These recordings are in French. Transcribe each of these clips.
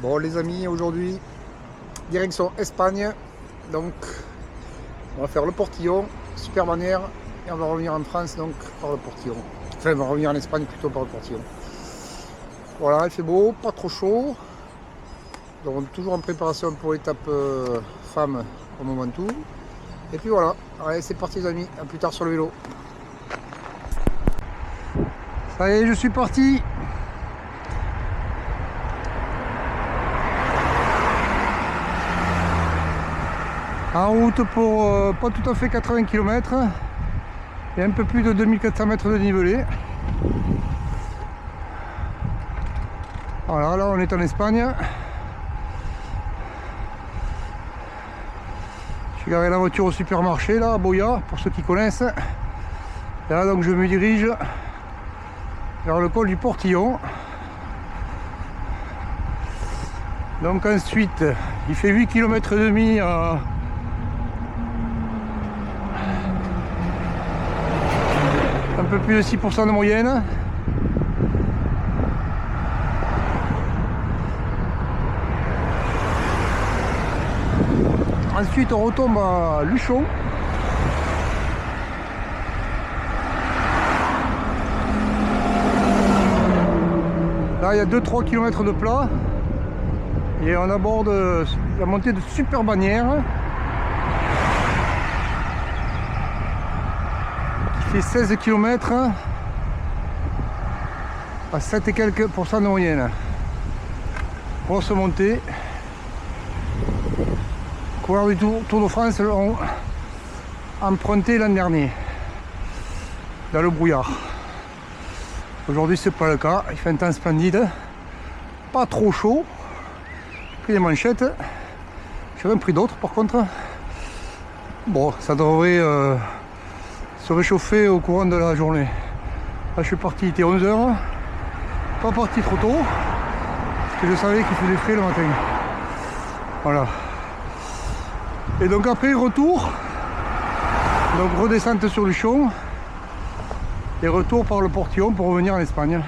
Bon les amis, aujourd'hui direction Espagne, donc on va faire le Portillon, super manière, et on va revenir en France donc par le Portillon. Enfin on va revenir en Espagne plutôt par le Portillon. Voilà, il fait beau, pas trop chaud, donc toujours en préparation pour l'étape femme au moment tout. Et puis voilà, allez c'est parti les amis, à plus tard sur le vélo. Ça y est, je suis parti. En route pour pas tout à fait 80 km et un peu plus de 2400 mètres de dénivelé. Voilà, là on est en Espagne. J'ai garé la voiture au supermarché là à Boya, pour ceux qui connaissent. Et là donc je me dirige vers le col du Portillon. Donc ensuite il fait 8 km et demi à un peu plus de 6% de moyenne. Ensuite on retombe à Luchon. Là il y a 2-3 km de plat et on aborde la montée de Super Bagnères qui fait 16 km à 7 et quelques pourcents de moyenne. Grosse montée. Coureurs du Tour de France l'ont emprunté l'an dernier dans le brouillard. Aujourd'hui c'est pas le cas, il fait un temps splendide, pas trop chaud, j'ai pris des manchettes, j'ai rien pris d'autres par contre. Bon, ça devrait se réchauffer au courant de la journée. Là je suis parti, il était 11 h, pas parti trop tôt, parce que je savais qu'il faisait frais le matin. Voilà. Et donc après retour, donc redescente sur Luchon et retour par le Portillon pour revenir en Espagne.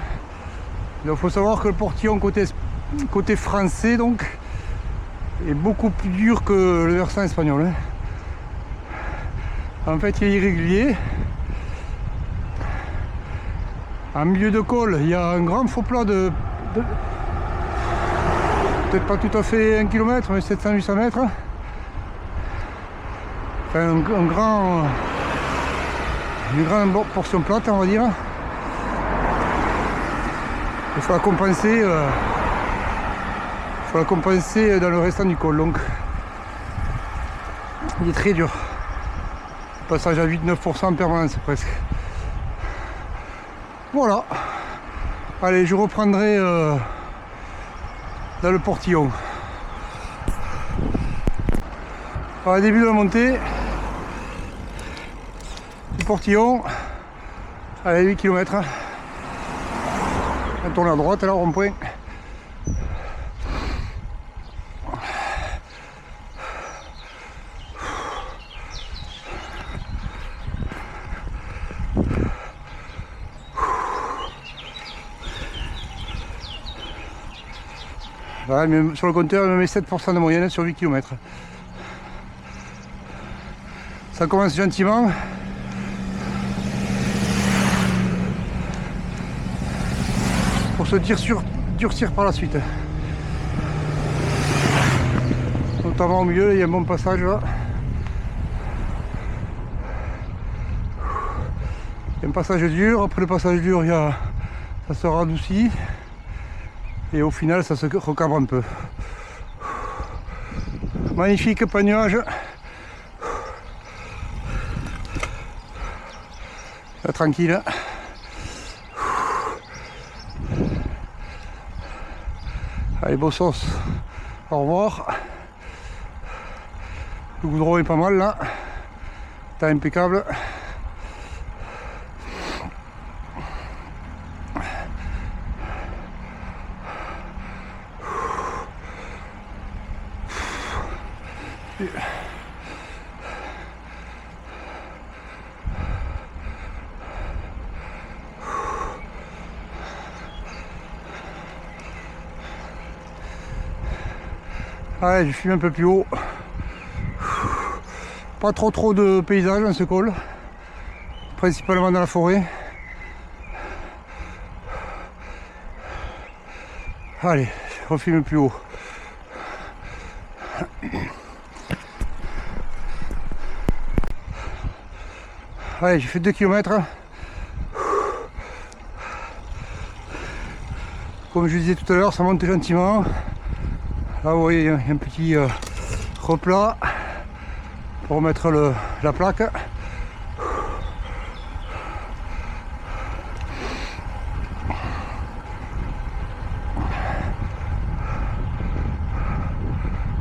Il faut savoir que le Portillon côté français donc est beaucoup plus dur que le versant espagnol. En fait il est irrégulier. En milieu de col il y a un grand faux plat de peut-être pas tout à fait 1 km mais 700-800 mètres. Une grande portion plate on va dire. Il faut la compenser dans le restant du col, donc il est très dur. Passage à 8-9% en permanence presque. Voilà. Allez, je reprendrai dans le Portillon. Au début de la montée du Portillon, allez 8 km. On tourne à droite là, rond-point. Voilà, sur le compteur, il me met 7% de moyenne sur 8 km. Ça commence gentiment. Pour se durcir par la suite. Notamment au milieu, il y a un bon passage là. Il y a un passage dur, après le passage dur, ça se radoucit. Et au final, ça se recabre un peu. Magnifique panoage. Là, tranquille. Allez, beau sauce. Au revoir. Le goudron est pas mal là. T'as impeccable. Allez, je fume un peu plus haut. Pas trop de paysages dans ce col, principalement dans la forêt. Allez, je refume plus haut. Allez, j'ai fait 2 km. Comme je disais tout à l'heure, ça monte gentiment. Là, vous voyez, il y a un petit replat pour remettre la plaque.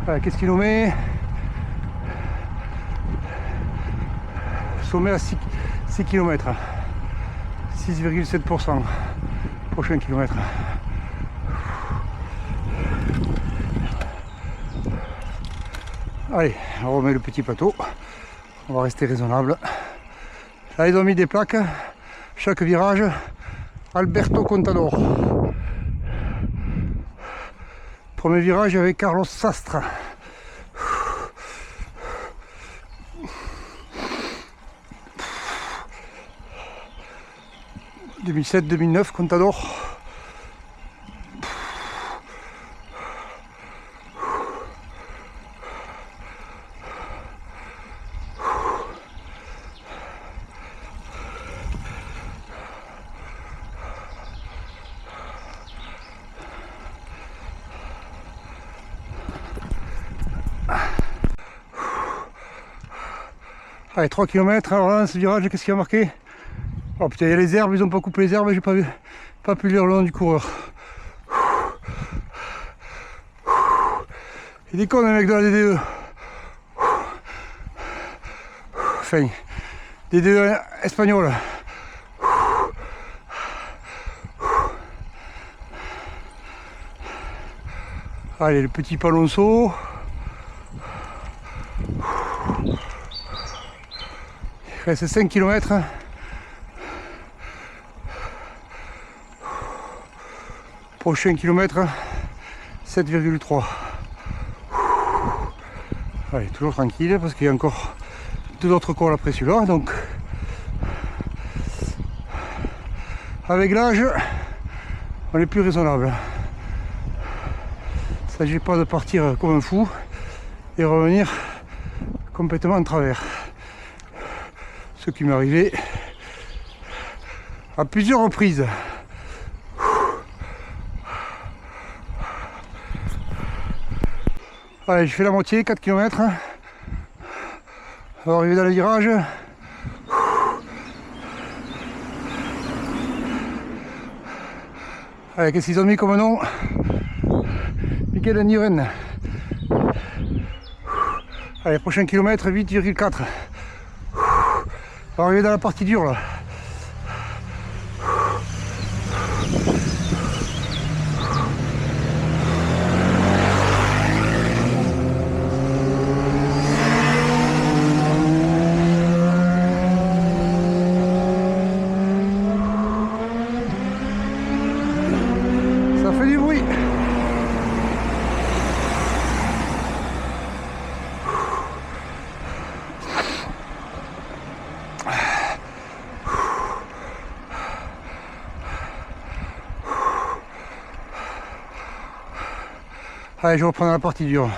Voilà, qu'est-ce qu'il nous met? Sommet à 6 km. 6,7%. Prochain kilomètre. Allez, on remet le petit plateau. On va rester raisonnable. Là, ils ont mis des plaques. Chaque virage, Alberto Contador. Premier virage avec Carlos Sastre. « 2007-2009, Contador. » Allez, 3 km, alors là, ce virage, qu'est-ce qu'il y a marqué? Oh putain, il y a les herbes, ils ont pas coupé les herbes, j'ai pas pu lire le nom du coureur. Il est con le mec de la DDE. Enfin, DDE espagnol. Allez, le petit Palonso. Il reste 5 km. Prochain kilomètre, 7,3. Allez, toujours tranquille parce qu'il y a encore 2 autres cols après celui-là. Donc, avec l'âge, on est plus raisonnable. Il ne s'agit pas de partir comme un fou et revenir complètement en travers. Ce qui m'est arrivé à plusieurs reprises. Allez, je fais la moitié, 4 km. On va arriver dans le virage. Allez, qu'est-ce qu'ils ont mis comme nom? Miguel Niren. Allez, prochain kilomètre, 8,4. On va arriver dans la partie dure là. Ça fait du bruit. Allez, je reprends la partie dure.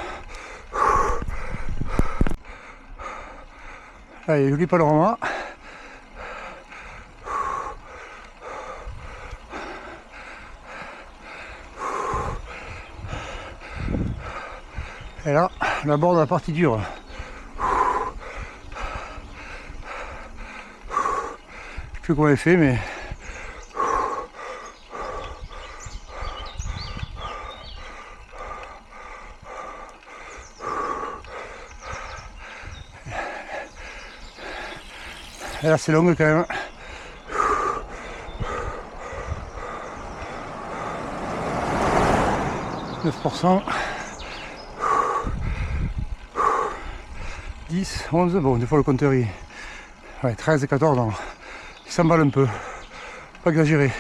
Allez, joli panorama. Et là, on aborde la partie dure. Je sais plus comment elle fait, mais... Et là c'est long quand même. « 9%. 10, 11, bon des fois le compteur il... Ouais, 13, 14, non. Il s'emballe un peu. Pas exagéré.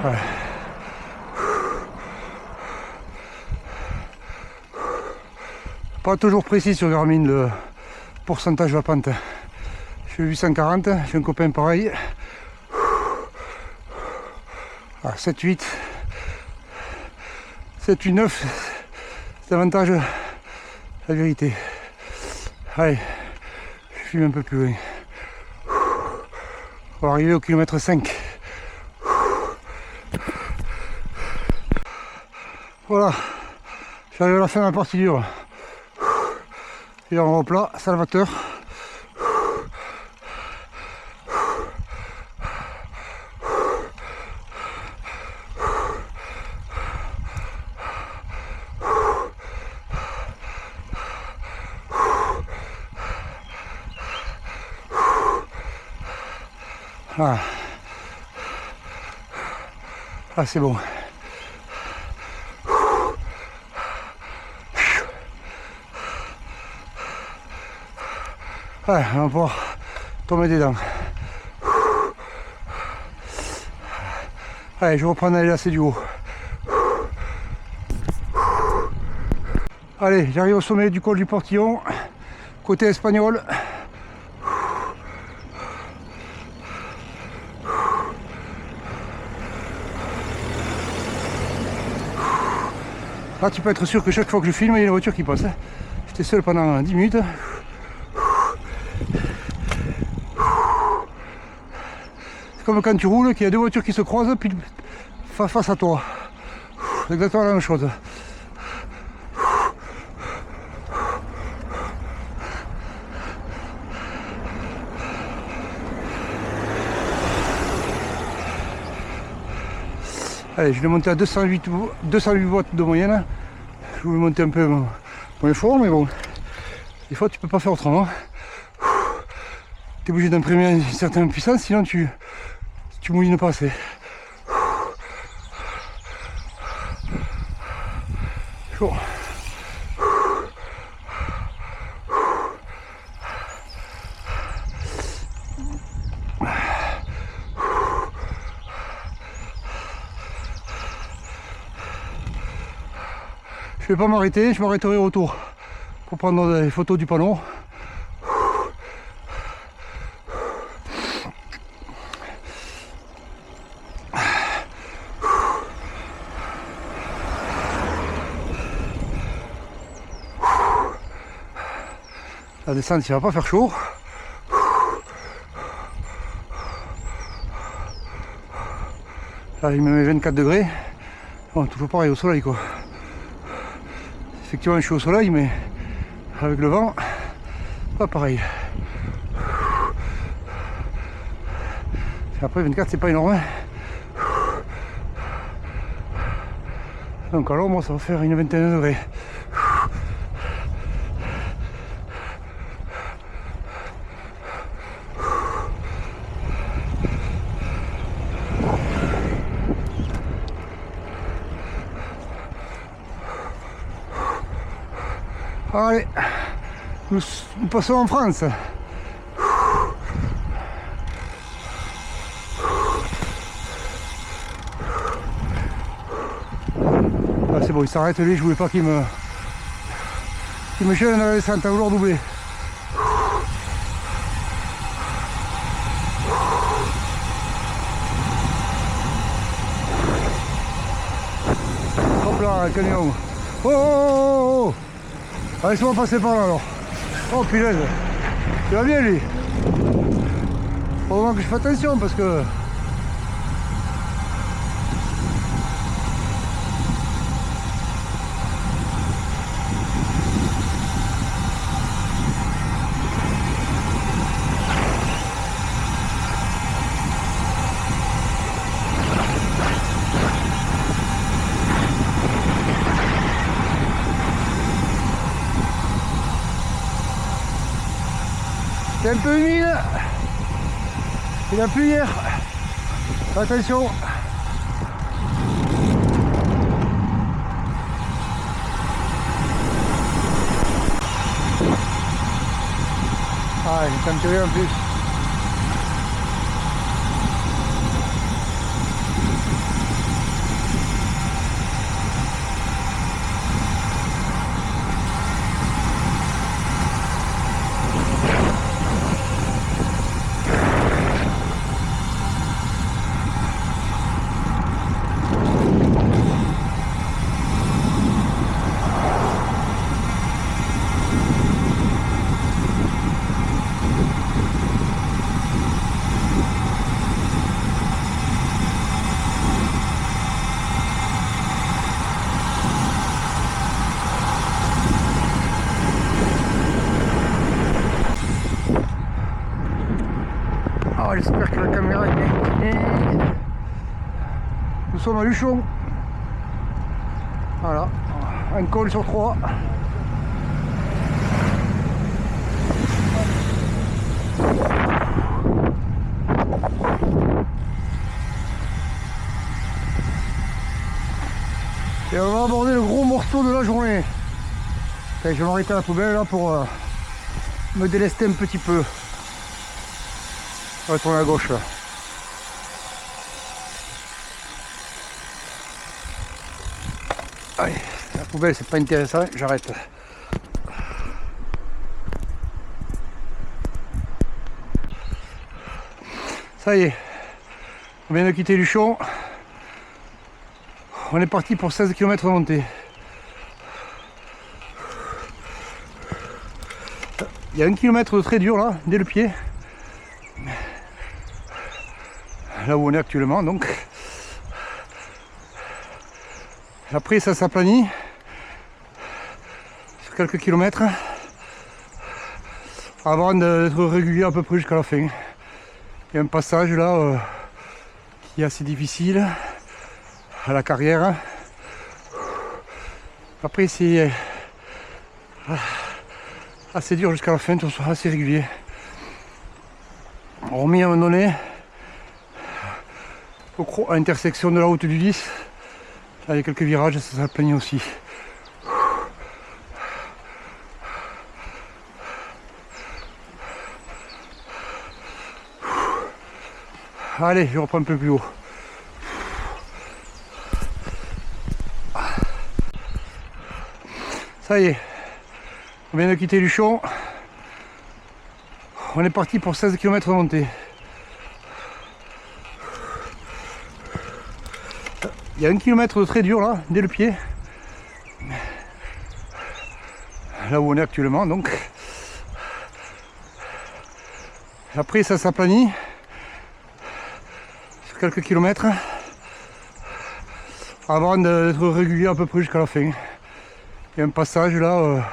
Ouais. Pas toujours précis sur Garmin le pourcentage de la pente. Je fais 840, j'ai un copain pareil. 7-8. 7-8-9. C'est davantage la vérité. Allez, je filme un peu plus loin. On va arriver au kilomètre 5. Voilà, j'arrive à la fin de la partie dure. Et en replat, salvateur. Ah, c'est bon. Ouais, on va pouvoir tomber dedans. Allez, je reprends d'aller lasser du haut. Allez, j'arrive au sommet du col du Portillon, côté espagnol. Là, tu peux être sûr que chaque fois que je filme, il y a une voiture qui passe. J'étais seul pendant 10 minutes. C'est comme quand tu roules, qu'il y a deux voitures qui se croisent puis face à toi. C'est exactement la même chose. Allez, je vais monter à 208 watts de moyenne. Je voulais monter un peu moins fort, mais bon, des fois tu peux pas faire autrement. Tu es obligé d'imprimer une certaine puissance, sinon tu moulines pas assez. Chaud. Je vais pas m'arrêter, je m'arrêterai au retour pour prendre des photos du panneau. La descente, il va pas faire chaud. Là, il me met 24 degrés. Bon, toujours pareil au soleil, quoi. Effectivement, je suis au soleil, mais avec le vent, pas pareil. Et après, 24, c'est pas énorme. Donc, à l'ombre, ça va faire une 21 degrés. Allez, nous passons en France. Ah, c'est bon, il s'arrête lui, je voulais pas qu'il me gêne dans la descente, à vouloir doubler. Hop là, le camion. Oh, oh, oh, oh. Ah, laisse-moi passer par là alors. Oh punaise, il va bien lui. Faut vraiment que je fasse attention parce que... C'est un peu humide. Il a plu hier. Attention. Ah, j'ai tempéré en plus. Et nous sommes à Luchon. Voilà, un col sur 3. Et on va aborder le gros morceau de la journée. Enfin, je vais m'arrêter à la poubelle là pour me délester un petit peu. On va tourner à gauche là. Allez, la poubelle c'est pas intéressant, j'arrête. Ça y est, on vient de quitter Luchon. On est parti pour 16 km de montée. Il y a 1 km de très dur là, dès le pied. Là où on est actuellement donc. Après ça s'aplanit sur quelques kilomètres avant d'être régulier à peu près jusqu'à la fin. Il y a un passage là qui est assez difficile à la carrière. Après c'est assez dur jusqu'à la fin, tout soit assez régulier. On remet à un moment donné à l'intersection de la route du 10. Là, il y a quelques virages, ça s'aplanit aussi. Allez, je reprends un peu plus haut. Ça y est, on vient de quitter Luchon. On est parti pour 16 km de montée. Il y a 1 km de très dur là, dès le pied. Là où on est actuellement donc. Après ça s'aplanit sur quelques kilomètres avant d'être régulier à peu près jusqu'à la fin. Il y a un passage là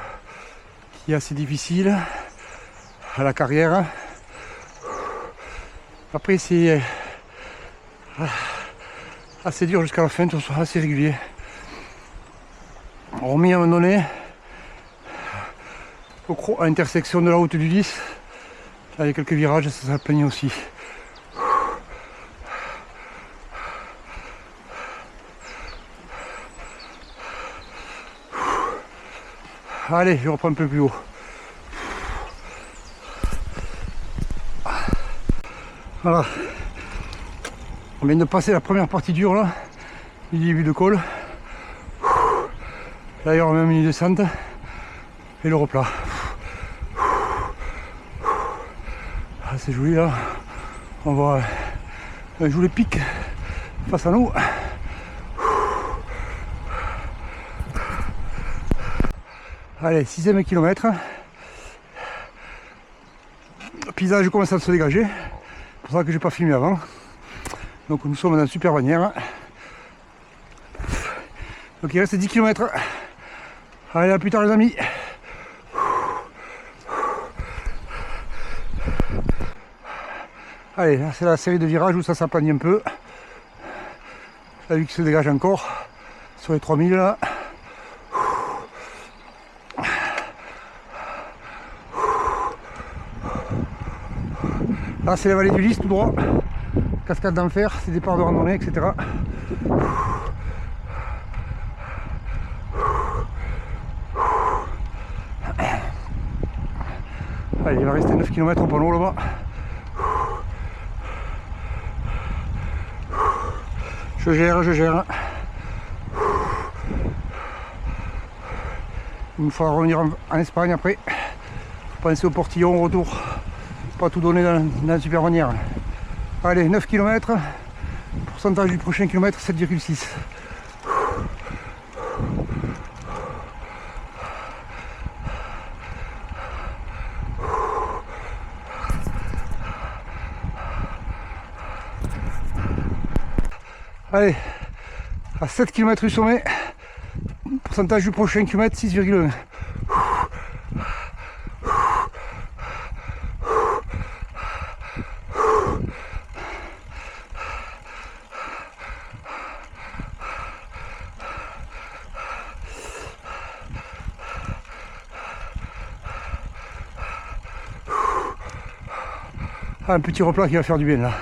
qui est assez difficile à la carrière. Après c'est assez dur jusqu'à la fin, tout soit assez régulier. On remet à un moment donné à l'intersection de la route du 10. Là, il y a quelques virages, ça s'aplanit aussi. Allez, je reprends un peu plus haut. Voilà. On vient de passer la première partie dure là, du début de col. D'ailleurs, on a même une descente et le replat. Ah, c'est joli là. On voit un joli pic face à nous. Allez, 6e kilomètre. Le paysage commence à se dégager. C'est pour ça que j'ai pas filmé avant. Donc nous sommes dans une super bannière. Donc il reste 10 km. Allez, à plus tard les amis. Allez, là c'est la série de virages où ça s'aplanit un peu. La vue qui se dégage encore sur les 3000 là. Là c'est la vallée du Lys tout droit. Cascade d'enfer, c'est départ de randonnée, etc. Allez, il va rester 9 km au panneau là-bas. Je gère. Il nous faudra revenir en Espagne après. Penser au portillon au retour. Pas tout donner dans la super bannière. Allez, 9 km. Pourcentage du prochain kilomètre, 7,6. Allez, à 7 km du sommet, pourcentage du prochain kilomètre, 6,1. Ah, un petit replat qui va faire du bien là.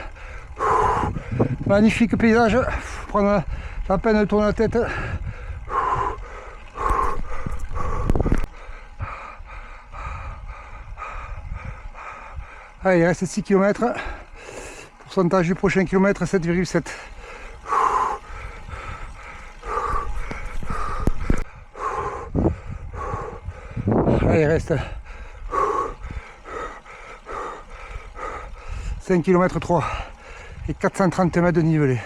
Magnifique paysage. Prendre la peine de tourner la tête. Allez, il reste 6 km. Pourcentage du prochain kilomètre 7,7. Allez, il reste 5 km 3 et 430 mètres de nivelé.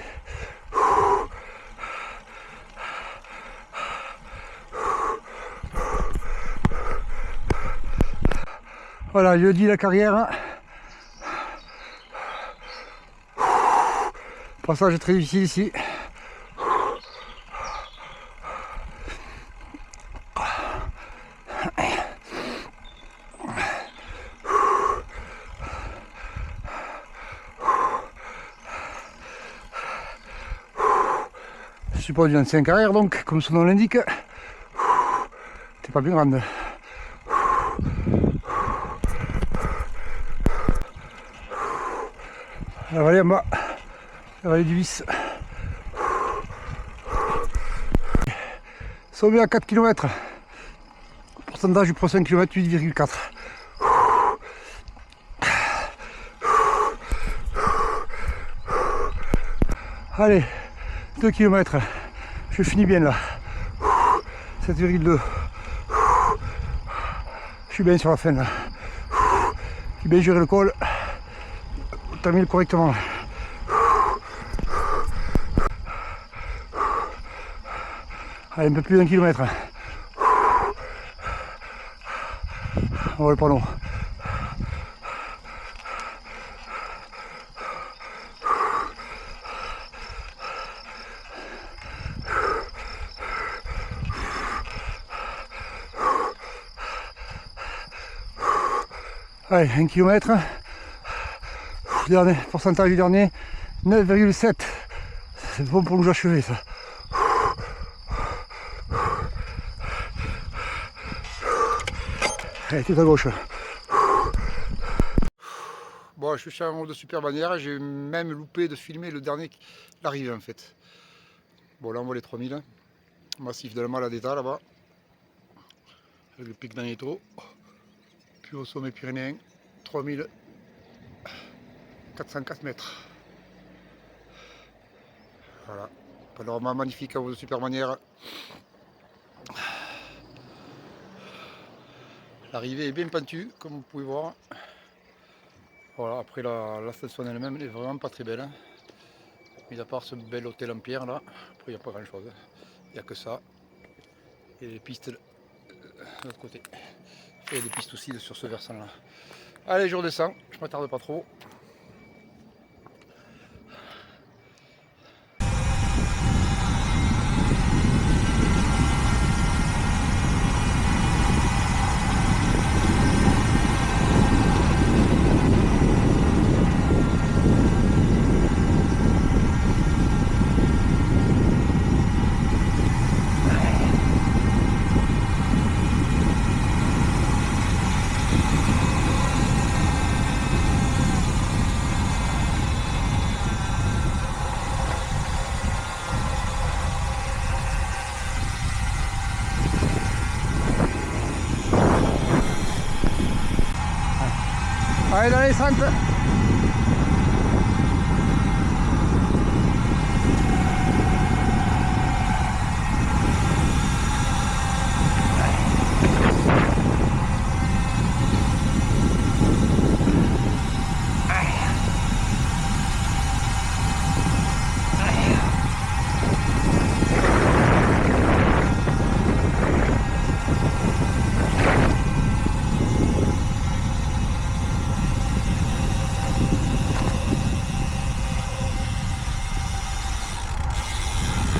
Voilà, je dis la carrière. Passage très difficile ici. Je suis pas d'une ancienne carrière donc, comme son nom l'indique. T'es pas plus grande. La vallée en bas, la vallée du Vis. Sommet à 4 km. Pourcentage du prochain kilomètre 8,4. Allez, 2 km. Je finis bien là. 7,2. Je suis bien sur la fin là. J'ai bien géré le col. Termine correctement. Allez, un peu plus d'un kilomètre. On va le panneau. Allez, 1 km. Dernier, pourcentage du dernier, 9,7. C'est bon pour nous achever ça. Allez, tout à gauche. Bon, je suis en mode de super bannière, j'ai même loupé de filmer le dernier, l'arrivée en fait. Bon, là on voit les 3000, massif de la Maladeta là-bas, avec le pic d'Agneto, puis au sommet pyrénéen, 3404 mètres. Voilà, panorama magnifique en mode de super bannière. L'arrivée est bien pentue, comme vous pouvez voir. Voilà, après l'ascension elle-même, elle est vraiment pas très belle. Hein. Mis à part ce bel hôtel en pierre là, après il n'y a pas grand chose. Il n'y a que ça. Et les pistes de l'autre côté. Et il y a des pistes aussi sur ce versant là. Allez, je redescends, je m'attarde pas trop. Allez, dans les centres.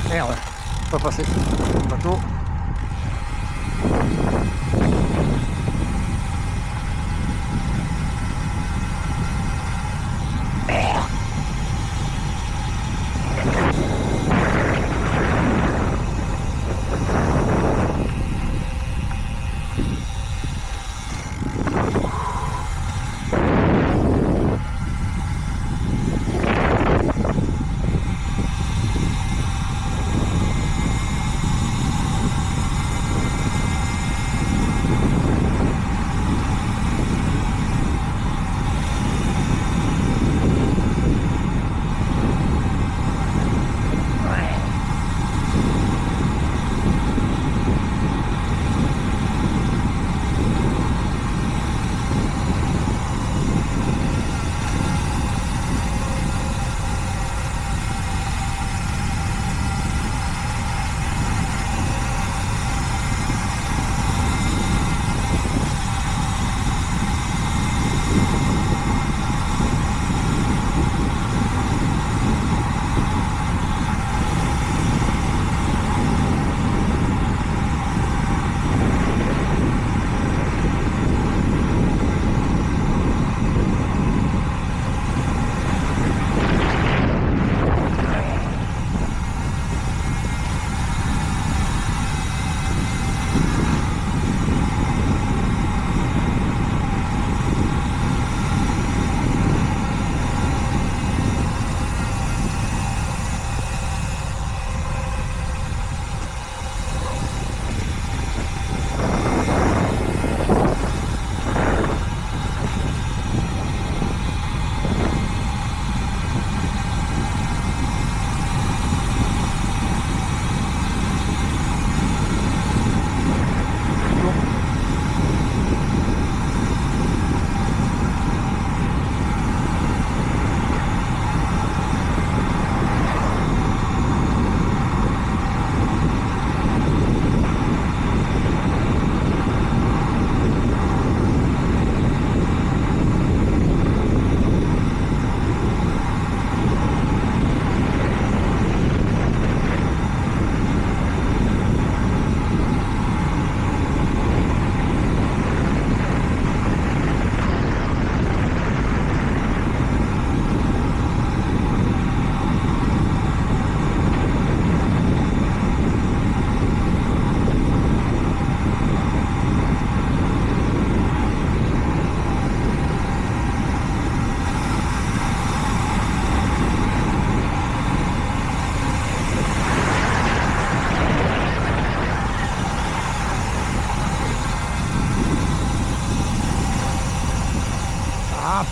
Merde, pas passé. Bateau.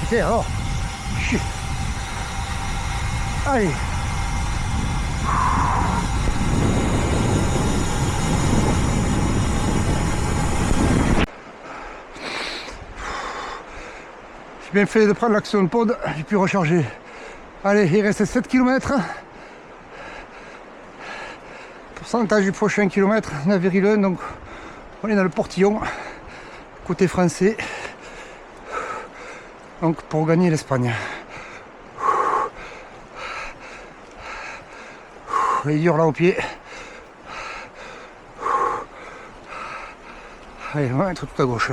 putain alors. Chut. Allez. J'ai bien fait de prendre l'action de pod, j'ai pu recharger. Allez, il reste 7 km. Pourcentage du prochain kilomètre, 9,1, donc on est dans le portillon, côté français, donc pour gagner l'Espagne. Il est dur là au pied. Allez, on va mettre tout à gauche.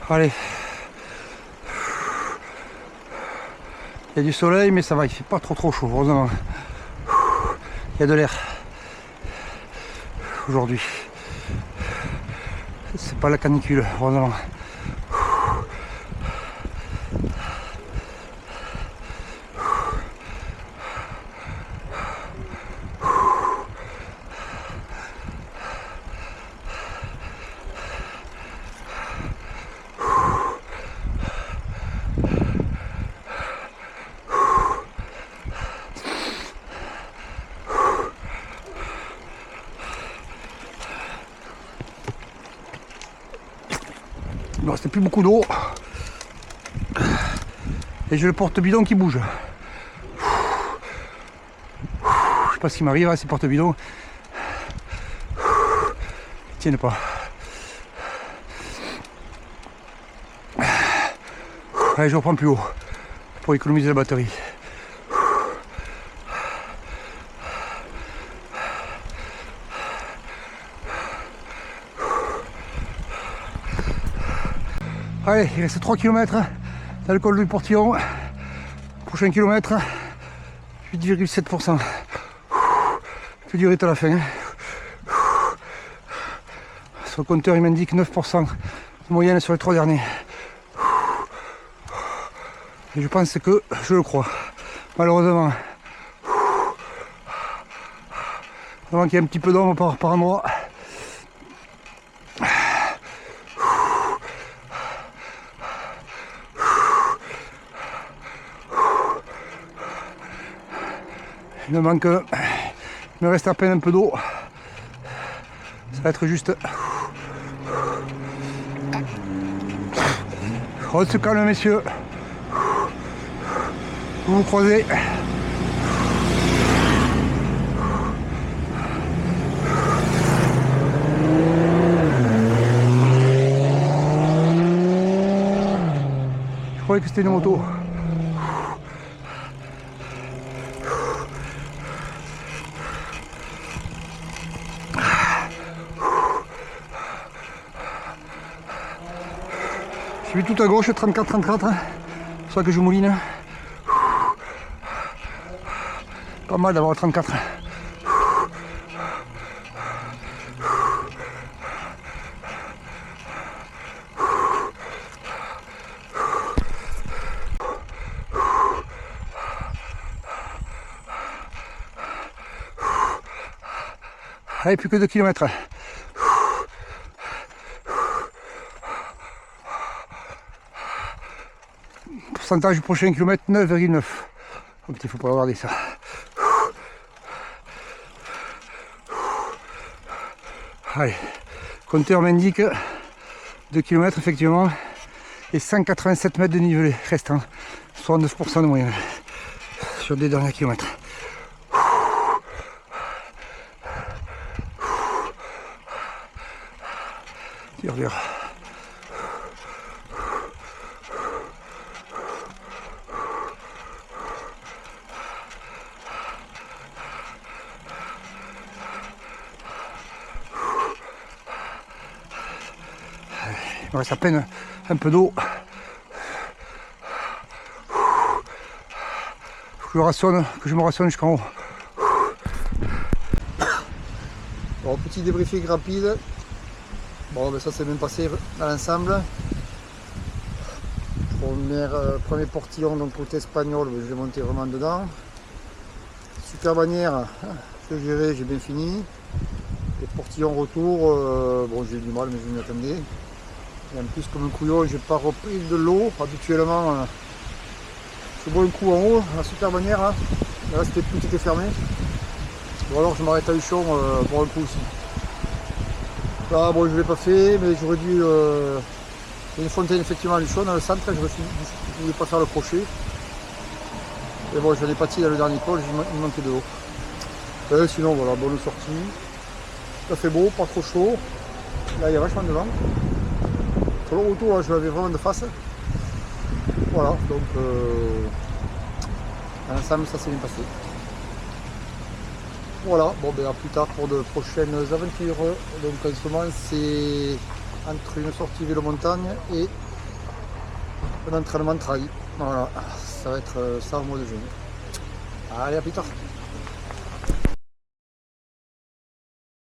Allez. Il y a du soleil mais ça va, il fait pas trop chaud, heureusement. Il y a de l'air aujourd'hui. C'est pas la canicule, heureusement. Il ne restait plus beaucoup d'eau. Et j'ai le porte-bidon qui bouge. Je sais pas ce qui m'arrive à ces porte-bidons. Ils tiennent pas. Allez, je reprends plus haut pour économiser la batterie. Allez, il reste 3 km dans le col du Portillon. Prochain kilomètre, 8,7%. Je peux durer à la fin. Sur le compteur, il m'indique 9% de moyenne sur les 3 derniers. Et je pense que je le crois. Malheureusement. Avant qu'il y ait un petit peu d'ombre par endroit. Il me reste à peine un peu d'eau. Ça va être juste. On se calme, messieurs. Vous vous croisez. Je croyais que c'était une moto. Je suis tout à gauche, 34-34, c'est ça que je mouline. Pas mal d'avoir 34. Allez, plus que 2 km. Pourcentage du prochain kilomètre, 9,9. Oh putain, faut pas regarder ça. Allez, compteur m'indique 2 km effectivement et 187 mètres de nivelé restant, soit 9% de moyenne sur des derniers kilomètres. Dur. Il me reste à peine un peu d'eau. Que je me rationne jusqu'en haut. Bon, petit débriefing rapide. Bon, ben ça s'est bien passé dans l'ensemble. Premier portillon, donc côté espagnol, je l'ai monté vraiment dedans. Super bannière, je gérais, j'ai bien fini. Les portillons retour, bon j'ai eu du mal mais je m'y attendais. Et en plus comme un couillon, j'ai pas repris de l'eau. Habituellement, je bois un coup en haut, la super bannière. Là, tout était fermé. Ou alors je m'arrête à Huchon pour un coup aussi. Là, bon, je ne l'ai pas fait, mais j'aurais dû. Il y a une fontaine effectivement à Luchon dans le centre, je ne voulais pas faire le crochet. Et bon, j'en ai pâti dans le dernier col, il manquait de l'eau. Sinon, voilà, bonne sortie. Ça fait beau, pas trop chaud. Là, il y a vachement de vent. Sur le retour, là, je l'avais vraiment de face. Voilà, donc dans l'ensemble, ça s'est bien passé. Voilà, bon, ben à plus tard pour de prochaines aventures. Donc en ce moment, c'est entre une sortie vélo montagne et un entraînement de trail. Voilà, ça va être ça au mois de juin. Allez, à plus tard.